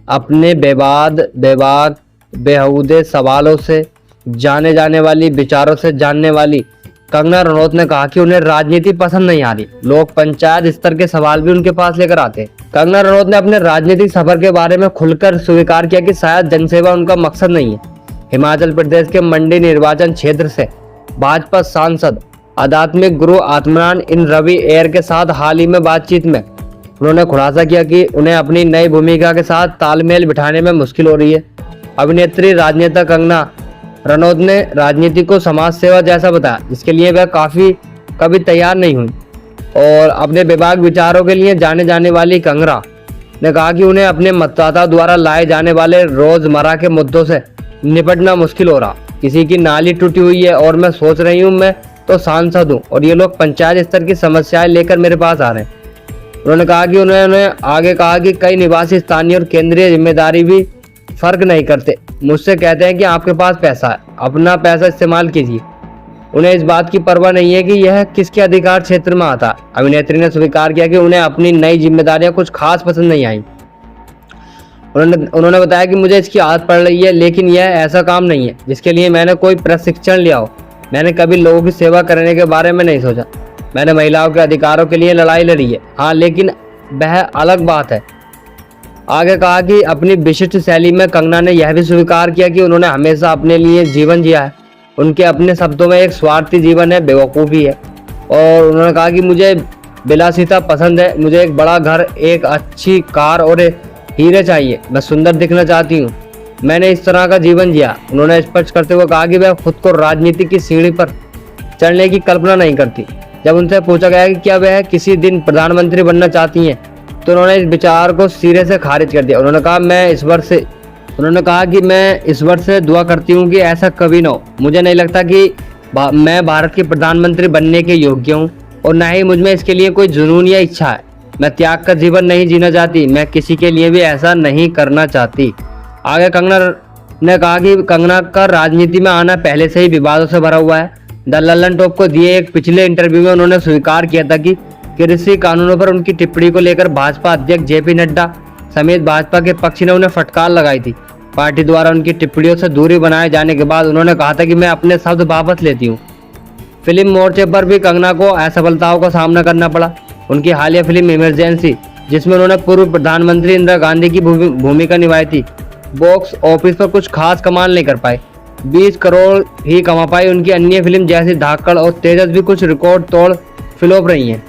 अपने बेहुदे सवालों से जाने जाने वाली विचारों से जानने वाली कंगना रनौत ने कहा कि उन्हें राजनीति पसंद नहीं आ रही। लोग पंचायत स्तर के सवाल भी उनके पास लेकर आते हैं। कंगना रनौत ने अपने राजनीतिक सफर के बारे में खुलकर स्वीकार किया कि शायद जनसेवा उनका मकसद नहीं है। हिमाचल प्रदेश के मंडी निर्वाचन क्षेत्र से भाजपा सांसद आध्यात्मिक गुरु आत्माराम इन रवि एयर के साथ हाल ही में बातचीत में उन्होंने खुलासा किया कि उन्हें अपनी नई भूमिका के साथ तालमेल बिठाने में मुश्किल हो रही है। अभिनेत्री राजनेता कंगना रनौत ने राजनीति को समाज सेवा जैसा बताया, जिसके लिए वह कभी तैयार नहीं हुई। और अपने बेबाक विचारों के लिए जाने जाने वाली कंगना ने कहा कि उन्हें अपने मतदाता द्वारा लाए जाने वाले रोजमर्रा के मुद्दों से निपटना मुश्किल हो रहा। किसी की नाली टूटी हुई है और मैं सोच रही हूँ मैं तो सांसद हूँ और ये लोग पंचायत स्तर की समस्याएं लेकर मेरे पास आ रहे हैं। उन्होंने कहा कि उन्होंने आगे कहा कि कई निवासी स्थानीय और केंद्रीय जिम्मेदारी भी फर्क नहीं करते। मुझसे कहते हैं कि आपके पास पैसा है, अपना पैसा इस्तेमाल कीजिए। उन्हें इस बात की परवाह नहीं है कि यह किसके अधिकार क्षेत्र में आता है। अभिनेत्री ने स्वीकार किया कि उन्हें अपनी नई जिम्मेदारियां कुछ खास पसंद नहीं आई। उन्होंने बताया कि मुझे इसकी आदत पड़ रही है, लेकिन यह ऐसा काम नहीं है जिसके लिए मैंने कोई प्रशिक्षण लिया हो। मैंने कभी लोगों की सेवा करने के बारे में नहीं सोचा। मैंने महिलाओं के अधिकारों के लिए लड़ाई लड़ी है, हाँ, लेकिन वह अलग बात है। आगे कहा कि अपनी विशिष्ट शैली में कंगना ने यह भी स्वीकार किया कि उन्होंने हमेशा अपने लिए जीवन जिया है। उनके अपने शब्दों में एक स्वार्थी जीवन है, बेवकूफ़ी है। और उन्होंने कहा कि मुझे विलासिता पसंद है, मुझे एक बड़ा घर, एक अच्छी कार और हीरे चाहिए। मैं सुंदर दिखना चाहती हूँ। मैंने इस तरह का जीवन जिया। उन्होंने स्पष्ट करते हुए कहा कि वह खुद को राजनीति की सीढ़ी पर चढ़ने की कल्पना नहीं करती। जब उनसे पूछा गया कि क्या वह किसी दिन प्रधानमंत्री बनना चाहती हैं, तो उन्होंने इस विचार को सिरे से खारिज कर दिया। उन्होंने कहा कि मैं इस वर्ष से दुआ करती हूँ कि ऐसा कभी न हो। मुझे नहीं लगता कि मैं भारत की प्रधानमंत्री बनने के योग्य हूँ और न ही मुझमें इसके लिए कोई जुनून या इच्छा है। मैं त्याग का जीवन नहीं जीना चाहती। मैं किसी के लिए भी ऐसा नहीं करना चाहती। आगे कंगना ने कहा कि कंगना का राजनीति में आना पहले से ही विवादों से भरा हुआ है। द लल्लन टॉप को दिए एक पिछले इंटरव्यू में उन्होंने स्वीकार किया था कि कृषि कानूनों पर उनकी टिप्पणी को लेकर भाजपा अध्यक्ष जेपी नड्डा समेत भाजपा के पक्ष ने उन्हें फटकार लगाई थी। पार्टी द्वारा उनकी टिप्पणियों से दूरी बनाए जाने के बाद उन्होंने कहा था कि मैं अपने शब्द वापस लेती हूँ। फिल्म मोर्चे पर भी कंगना को असफलताओं का सामना करना पड़ा। उनकी हालिया फिल्म इमरजेंसी, जिसमें उन्होंने पूर्व प्रधानमंत्री इंदिरा गांधी की भूमिका निभाई थी, बॉक्स ऑफिस पर कुछ खास कमाल नहीं कर पाई। 20 करोड़ ही कमा पाई। उनकी अन्य फिल्म जैसे धाकड़ और तेजस भी कुछ रिकॉर्ड तोड़ फ्लॉप रही हैं।